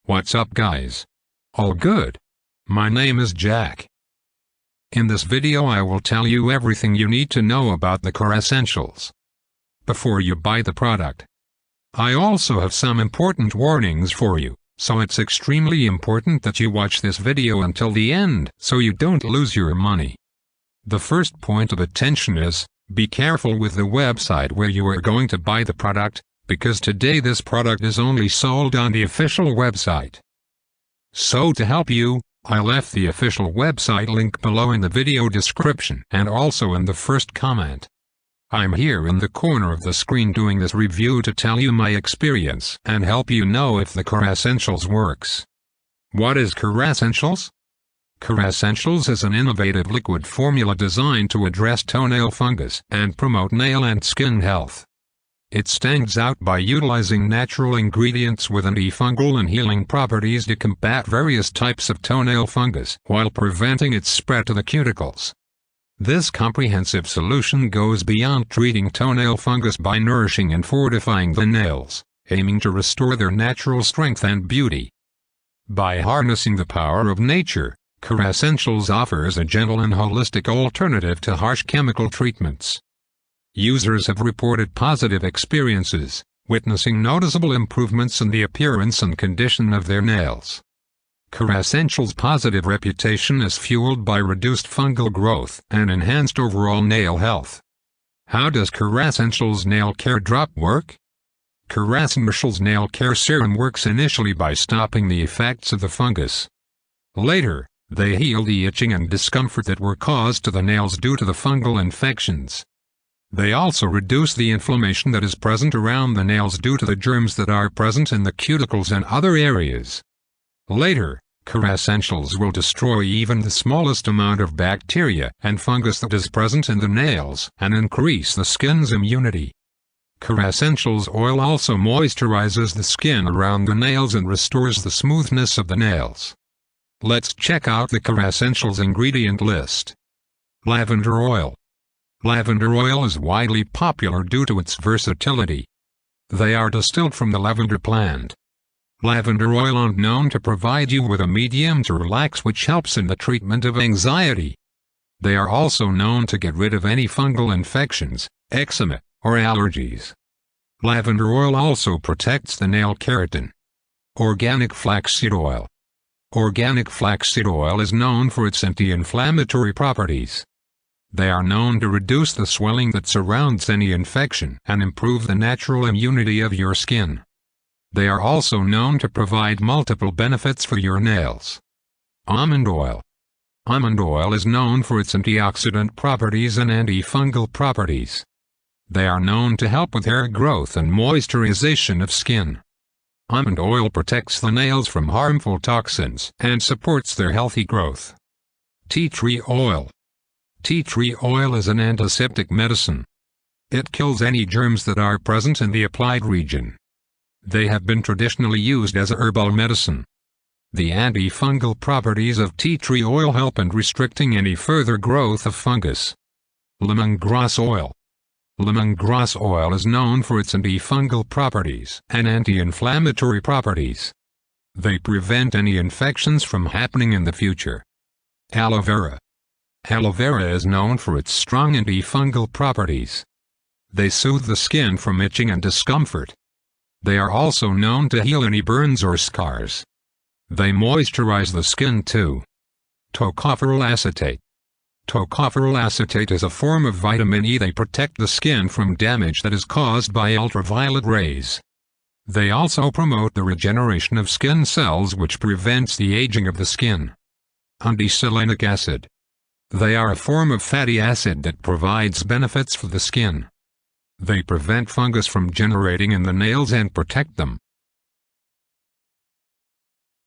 What's up guys? All good? My name is Jack. In this video I will tell you everything you need to know about the Kerassentials before you buy the product. I also have some important warnings for you, so it's extremely important that you watch this video until the end so you don't lose your money. The first point of attention is, be careful with the website where you are going to buy the product, because today this product is only sold on the official website. So to help you, I left the official website link below in the video description and also in the first comment. I'm here in the corner of the screen doing this review to tell you my experience and help you know if the Kerassentials works. What is Kerassentials? Kerassentials is an innovative liquid formula designed to address toenail fungus and promote nail and skin health. It stands out by utilizing natural ingredients with anti-fungal and healing properties to combat various types of toenail fungus while preventing its spread to the cuticles. This comprehensive solution goes beyond treating toenail fungus by nourishing and fortifying the nails, aiming to restore their natural strength and beauty. By harnessing the power of nature, Kerassentials offers a gentle and holistic alternative to harsh chemical treatments. Users have reported positive experiences, witnessing noticeable improvements in the appearance and condition of their nails. Kerassentials' positive reputation is fueled by reduced fungal growth and enhanced overall nail health. How does Kerassentials Nail Care Drop work? Kerassentials Nail Care Serum works initially by stopping the effects of the fungus. Later, they heal the itching and discomfort that were caused to the nails due to the fungal infections. They also reduce the inflammation that is present around the nails due to the germs that are present in the cuticles and other areas. Later, Kerassentials will destroy even the smallest amount of bacteria and fungus that is present in the nails and increase the skin's immunity. Kerassentials oil also moisturizes the skin around the nails and restores the smoothness of the nails. Let's check out the Kerassentials ingredient list. Lavender oil. Lavender oil is widely popular due to its versatility. They are distilled from the lavender plant. Lavender oil is known to provide you with a medium to relax, which helps in the treatment of anxiety. They are also known to get rid of any fungal infections, eczema, or allergies. Lavender oil also protects the nail keratin. Organic flaxseed oil. Organic flaxseed oil is known for its anti-inflammatory properties. They are known to reduce the swelling that surrounds any infection and improve the natural immunity of your skin. They are also known to provide multiple benefits for your nails. Almond oil. Almond oil is known for its antioxidant properties and antifungal properties. They are known to help with hair growth and moisturization of skin. Almond oil protects the nails from harmful toxins and supports their healthy growth. Tea tree oil. Tea tree oil is an antiseptic medicine. It kills any germs that are present in the applied region. They have been traditionally used as a herbal medicine. The antifungal properties of tea tree oil help in restricting any further growth of fungus. Lemongrass oil. Lemongrass oil is known for its antifungal properties and anti-inflammatory properties. They prevent any infections from happening in the future. Aloe vera. Aloe vera is known for its strong antifungal properties. They soothe the skin from itching and discomfort. They are also known to heal any burns or scars. They moisturize the skin too. Tocopherol acetate. Tocopherol acetate is a form of vitamin E. They protect the skin from damage that is caused by ultraviolet rays. They also promote the regeneration of skin cells, which prevents the aging of the skin. Anticelanic acid. They are a form of fatty acid that provides benefits for the skin. They prevent fungus from generating in the nails and protect them.